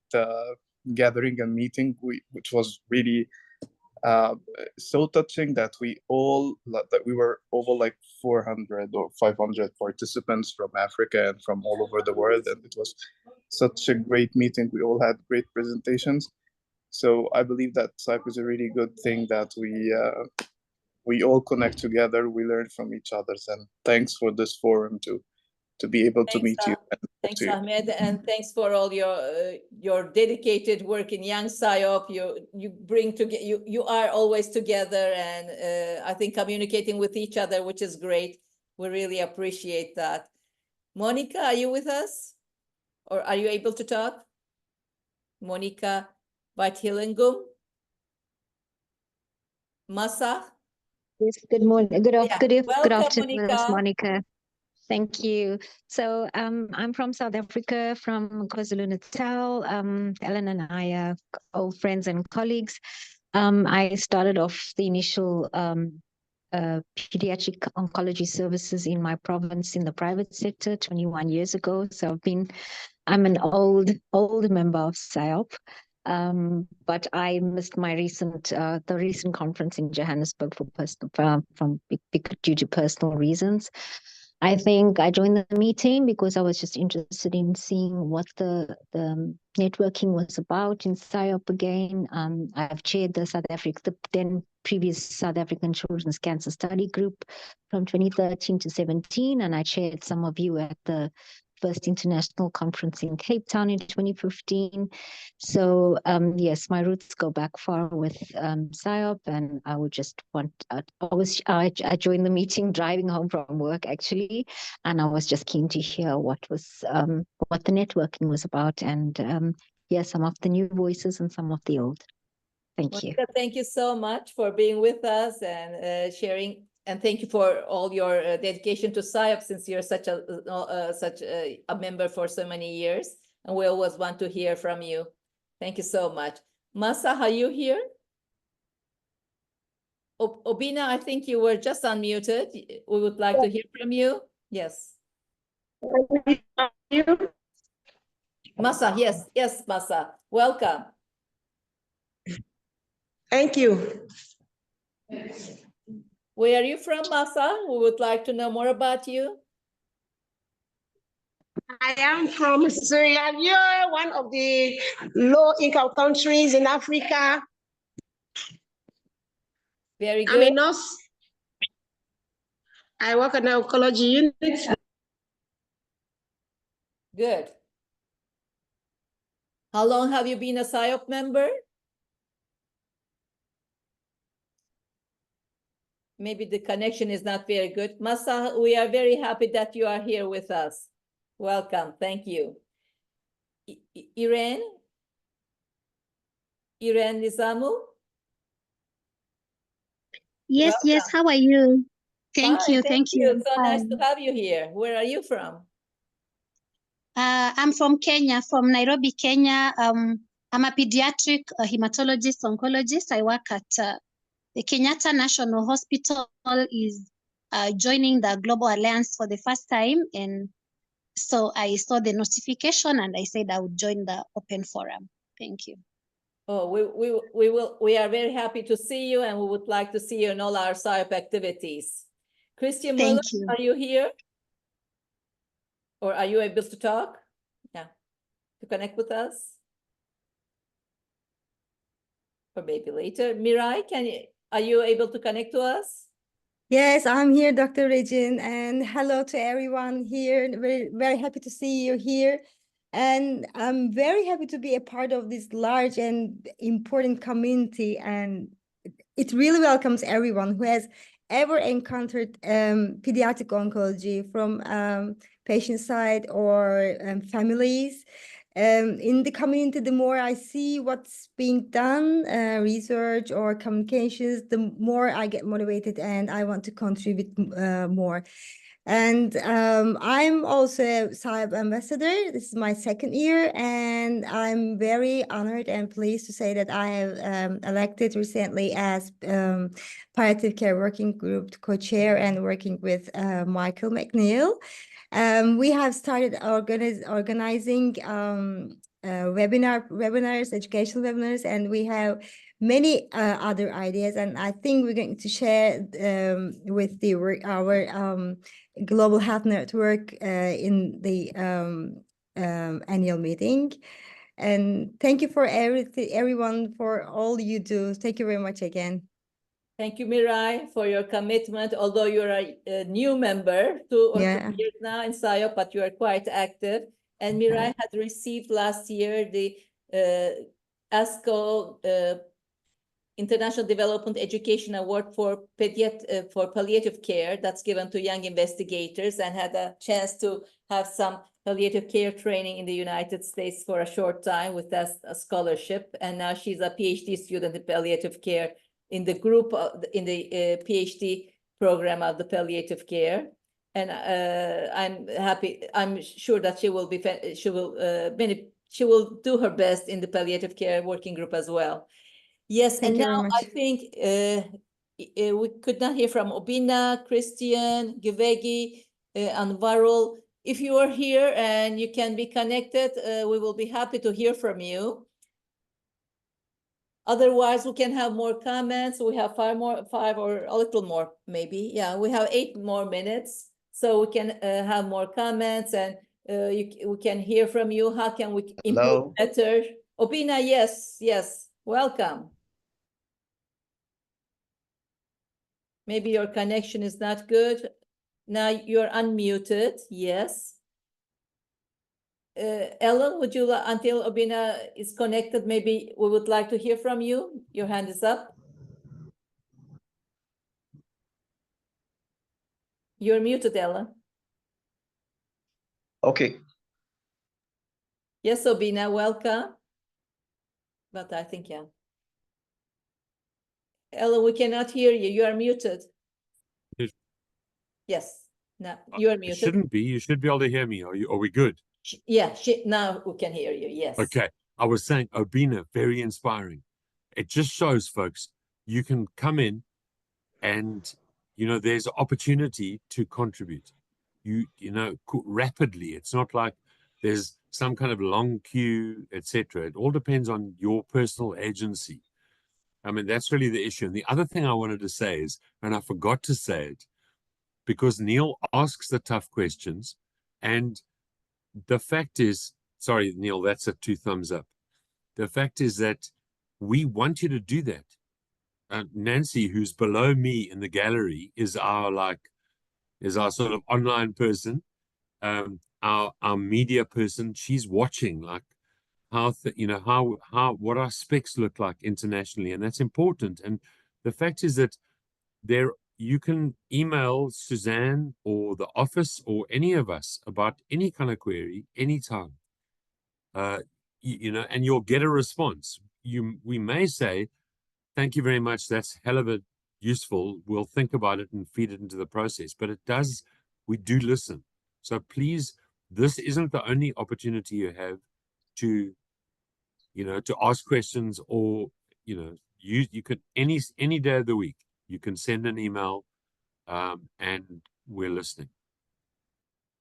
L: gathering and meeting, which was really so touching that we were over 400 or 500 participants from Africa and from all over the world, and it was such a great meeting. We all had great presentations. So I believe that SIOP is a really good thing, that we all connect together, we learn from each other, and thanks for this forum to be able to meet you.
B: Thanks, Ahmed, and thanks for all your dedicated work in Young SIOP. You bring together. You are always together, and I think communicating with each other, which is great. We really appreciate that. Monica, are you with us, or are you able to talk? Monica Bathilengum, Masa.
M: Yes, good morning. Good afternoon,
B: Monica.
M: Monica. Thank you. So I'm from South Africa, from KwaZulu-Natal. Ellen and I are old friends and colleagues. I started off the initial pediatric oncology services in my province in the private sector 21 years ago. So I'm an old member of SIOP. But I missed the recent conference in Johannesburg due to personal reasons. I think I joined the meeting because I was just interested in seeing what the networking was about in SIOP again. I've chaired the then previous South African Children's Cancer Study Group from 2013 to 17, and I chaired some of you at the first international conference in Cape Town in 2015. So yes, my roots go back far with SIOP, and I would just want, I joined the meeting driving home from work actually, and I was just keen to hear what the networking was about, and yeah, some of the new voices and some of the old. Thank you.
B: Thank you so much for being with us and sharing. And thank you for all your dedication to SIOP, since you're such a member for so many years. And we always want to hear from you. Thank you so much. Masa, are you here? Obina, I think you were just unmuted. We would like to hear from you. Yes. Masa, yes, Masa. Welcome.
N: Thank you.
B: Where are you from, Masa? We would like to know more about you.
N: I am from Sierra Leone, one of the low-income countries in Africa.
B: Very good.
N: I'm a nurse. I work at the oncology unit.
B: Good. How long have you been a SIOP member? Maybe the connection is not very good. Masa, we are very happy that you are here with us. Welcome. Thank you. Irene Nizamu?
O: Yes,
B: Welcome.
O: yes. How are you? Thank
B: Fine,
O: you. Thank you.
B: So nice to have you here. Where are you from?
O: I'm from Kenya, from Nairobi, Kenya. I'm a pediatric hematologist, oncologist. I work at the Kenyatta National Hospital is joining the Global Alliance for the first time. And so I saw the notification and I said I would join the open forum. Thank you.
B: Oh, we are very happy to see you, and we would like to see you in all our SIOP activities. Christian Muller, are you here? Or are you able to talk? Yeah, to connect with us? Or maybe later. Mirai, are you able to connect to us?
P: Yes, I'm here, Dr. Regine, and hello to everyone here. Very, very happy to see you here. And I'm very happy to be a part of this large and important community. And it really welcomes everyone who has ever encountered pediatric oncology from patient side or families. In the community, the more I see what's being done, research or communications, the more I get motivated and I want to contribute more. And I'm also a SIOP ambassador. This is my second year, and I'm very honored and pleased to say that I have elected recently as Palliative Care Working Group co-chair and working with Michael McNeil. We have started organizing webinars, educational webinars, and we have many other ideas. And I think we're going to share with our Global Health Network in the annual meeting. And thank you for everyone for all you do. Thank you very much again.
B: Thank you, Mirai, for your commitment. Although you're a new member, 2 or 3 years now in SIOP, but you are quite active. And Mirai had received last year the ASCO International Development Education Award for palliative care that's given to young investigators, and had a chance to have some palliative care training in the United States for a short time with a scholarship. And now she's a PhD student in palliative care in the group in the PhD program of the palliative care. And I'm sure that she will do her best in the palliative care working group as well. Yes, and now I think we could not hear from Obina, Christian, Givegi, and Varol. If you are here and you can be connected, we will be happy to hear from you. Otherwise, we can have more comments. We have five or a little more, maybe. Yeah, we have 8 more minutes. so we can have more comments and we can hear from you. How can we improve
Q: Hello?
B: better? Obina, yes, welcome. Maybe your connection is not good. Now you're unmuted, yes. Ellen, would you, until Obina is connected, maybe we would like to hear from you. Your hand is up. You're muted, Ellen.
Q: Okay.
B: Yes, Obina, welcome. But I think, yeah. Ellen, we cannot hear you. You are muted. Yes, now you are muted.
F: It shouldn't be. You should be able to hear me. Are we good?
B: Yeah, now we can hear you, yes.
F: Okay. I was saying, Obina, very inspiring. It just shows, folks, you can come in and, you know, there's opportunity to contribute. You know, rapidly. It's not like there's some kind of long queue, etc. It all depends on your personal agency. I mean, that's really the issue. And the other thing I wanted to say is, and I forgot to say it, because Neil asks the tough questions, and the fact is, sorry, Neil, that's a 2 thumbs up. The fact is that we want you to do that. Nancy, who's below me in the gallery, is our sort of online person, our media person. She's watching like how what our specs look like internationally, and that's important. And the fact is that you can email Suzanne or the office or any of us about any kind of query anytime. You know, and you'll get a response. We may say, thank you very much, that's hell of a useful. We'll think about it and feed it into the process. But we do listen. So please, this isn't the only opportunity you have to, you know, to ask questions, or, you know, you could any day of the week, you can send an email, and we're listening.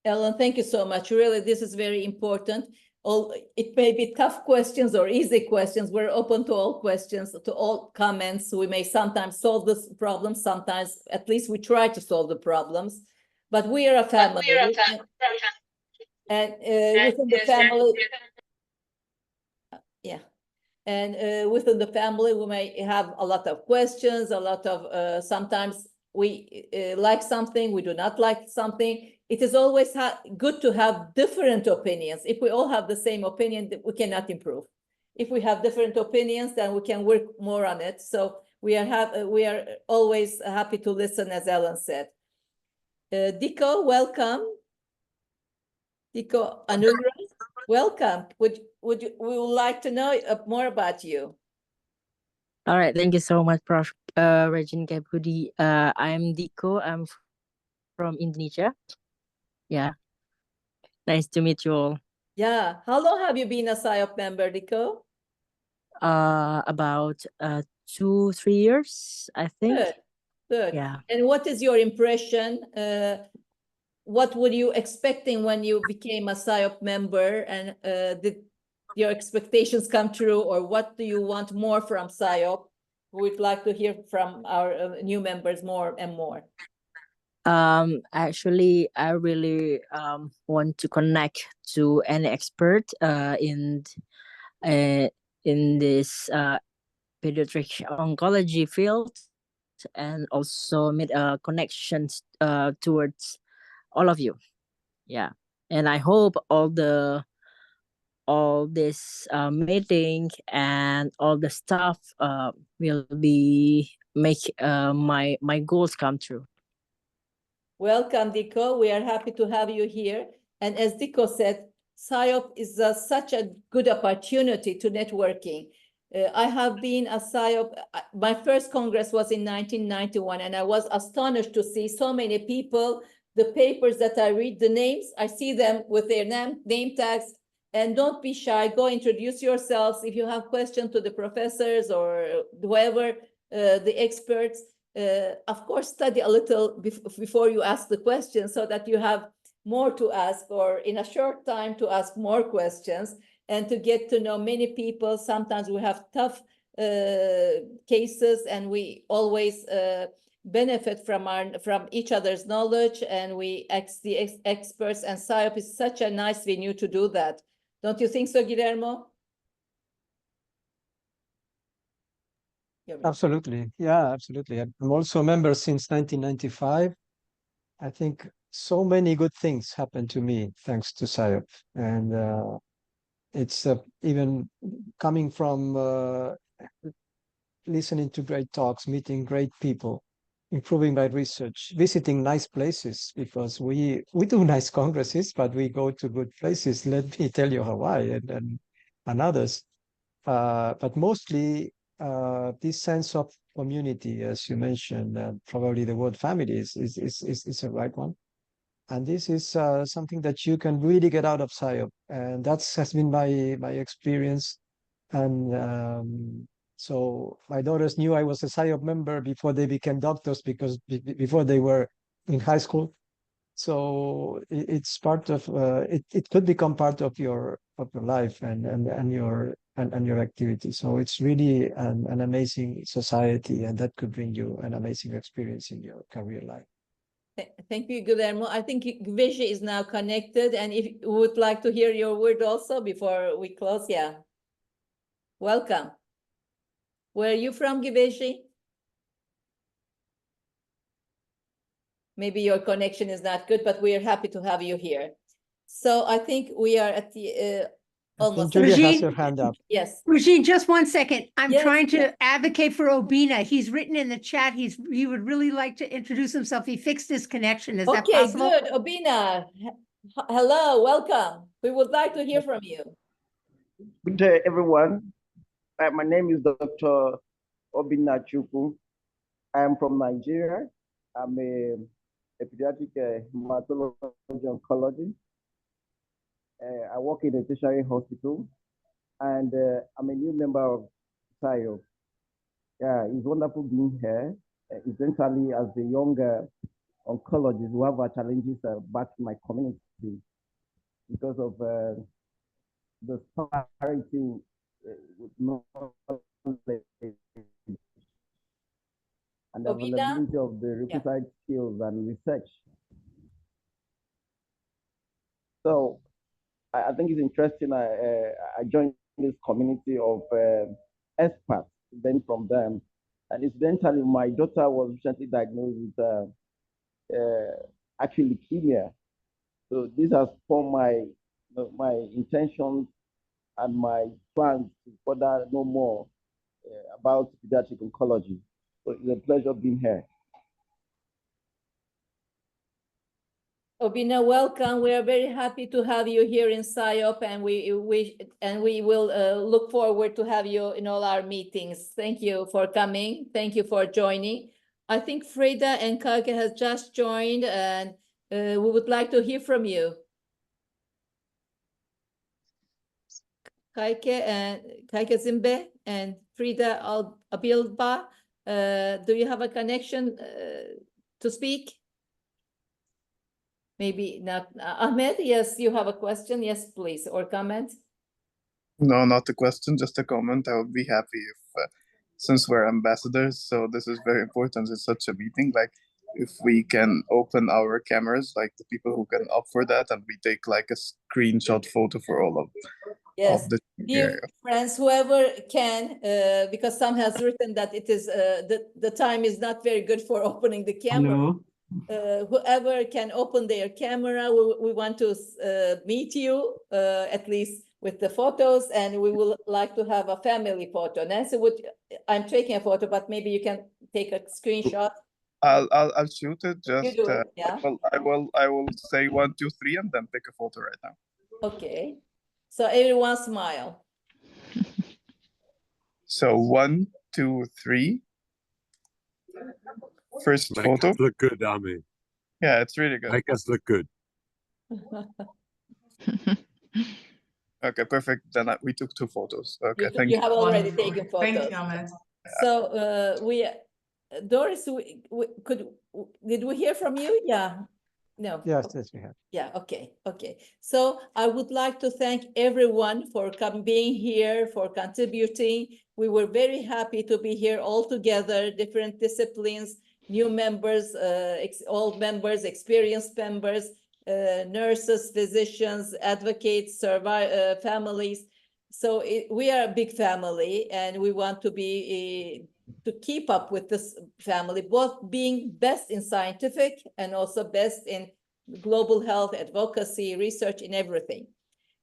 B: Ellen, thank you so much. Really, this is very important. It may be tough questions or easy questions. We're open to all questions, to all comments. We may sometimes solve this problem. Sometimes, at least we try to solve the problems. But we are a family. And within the family, yeah. And within the family, we may have a lot of questions, a lot of, sometimes we like something, we do not like something. It is always good to have different opinions. If we all have the same opinion, we cannot improve. If we have different opinions, then we can work more on it. So we are always happy to listen, as Ellen said. Diko, welcome. Diko Anura, welcome. We would like to know more about you.
R: All right, thank you so much, Prof. Regine Kebudi. I'm Diko. I'm from Indonesia. Yeah, nice to meet you all.
B: Yeah, how long have you been a SIOP member, Diko?
R: About 2-3 years, I think.
B: Good.
R: Yeah.
B: And what is your impression? What were you expecting when you became a SIOP member, and did your expectations come true, or what do you want more from SIOP? We'd like to hear from our new members more and more.
R: Actually, I really want to connect to any expert in this pediatric oncology field, and also make connections towards all of you. Yeah, and I hope all this meeting and all the stuff will be make my goals come true.
B: Welcome, Diko. We are happy to have you here. And as Diko said, SIOP is such a good opportunity to networking. I have been a SIOP. My first Congress was in 1991, and I was astonished to see so many people. The papers that I read, the names, I see them with their name tags. And don't be shy, go introduce yourselves. If you have questions to the professors or whoever, the experts, of course, study a little before you ask the question, so that you have more to ask, or in a short time to ask more questions, and to get to know many people. Sometimes we have tough cases, and we always benefit from each other's knowledge, and the experts, and SIOP is such a nice venue to do that. Don't you think so, Guillermo?
A: Absolutely. Yeah, absolutely. I'm also a member since 1995. I think so many good things happened to me thanks to SIOP. And it's even coming from listening to great talks, meeting great people, improving my research, visiting nice places, because we do nice congresses, but we go to good places. Let me tell you, Hawaii and others. But mostly this sense of community, as you mentioned, probably the word family is the right one. And this is something that you can really get out of SIOP. And that has been my experience. And so my daughters knew I was a SIOP member before they became doctors, because before they were in high school. So it's part of it could become part of your life and your activity. So it's really an amazing society, and that could bring you an amazing experience in your career life.
B: Thank you, Guillermo. I think Giveshi is now connected, and if you would like to hear your word also before we close, yeah. Welcome. Where are you from, Giveshi? Maybe your connection is not good, but we are happy to have you here. So I think we are at the almost.
A: Julia has her hand up.
B: Yes.
D: Regine, just one second. I'm
B: Yes,
D: trying to
B: yes.
D: advocate for Obina. He's written in the chat. He would really like to introduce himself. He fixed his connection. Is that
B: Okay,
D: possible?
B: good. Obina, hello, welcome. We would like to hear from you.
Q: Good day, everyone. My name is Dr. Obina Chukwu. I am from Nigeria. I'm a pediatric hematology oncologist. I work in a tertiary hospital, and I'm a new member of SIOP. Yeah, it's wonderful being here. Essentially, as a younger oncologist who have our challenges back in my community because of the disparity with knowledge and the availability of the requisite skills and research. So I think it's interesting. I joined this community of experts, then from them. And incidentally, my daughter was recently diagnosed with actually leukemia. So this has formed my intentions and my plans to further know more about pediatric oncology. So it's a pleasure being here.
B: Obina, welcome. We are very happy to have you here in SIOP, and we will look forward to have you in all our meetings. Thank you for coming. Thank you for joining. I think Frida and Kaike has just joined, and we would like to hear from you. Kaike Zimbe and Frida Abilba, do you have a connection to speak? Maybe not. Ahmed, yes, you have a question. Yes, please, or comment.
L: No, not a question, just a comment. I would be happy if, since we're ambassadors, so this is very important in such a meeting, like if we can open our cameras, like the people who can opt for that, and we take like a screenshot photo for all of the
B: Dear friends, whoever can, because some has written that it is the time is not very good for opening the camera. Whoever can open their camera, we want to meet you at least with the photos, and we will like to have a family photo. Nancy, I'm taking a photo, but maybe you can take a screenshot.
L: I'll shoot it. Just
B: yeah.
L: I will say 1, 2, 3, and then pick a photo right now.
B: Okay, so everyone smile.
L: So 1, 2, 3. First photo.
F: Make us look good, Ami.
L: Yeah, it's really good.
F: Make us look good.
L: Okay, perfect. Then we took 2 photos. Okay, thank
B: You
L: you.
B: have already taken photos.
C: Thank you, Ahmed.
B: So Doris, did we hear from you? Yeah. No.
A: Yes, we have.
B: Yeah, okay. So I would like to thank everyone for being here, for contributing. We were very happy to be here all together, different disciplines, new members, old members, experienced members, nurses, physicians, advocates, families. So we are a big family, and we want to be to keep up with this family, both being best in scientific and also best in global health advocacy, research, in everything.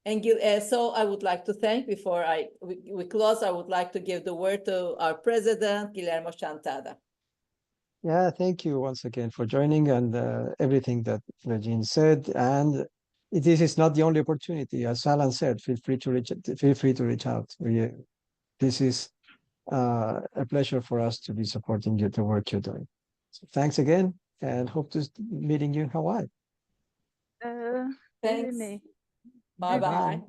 B: And so I would like to thank, before we close, I would like to give the word to our president, Guillermo Chantada.
A: Yeah, thank you once again for joining and everything that Regine said. And this is not the only opportunity. As Alan said, feel free to reach out. This is a pleasure for us to be supporting you, the work you're doing. So thanks again, and hope to meeting you in Hawaii.
B: Thanks. Bye-bye.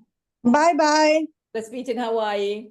J: Bye-bye.
B: Let's meet in Hawaii.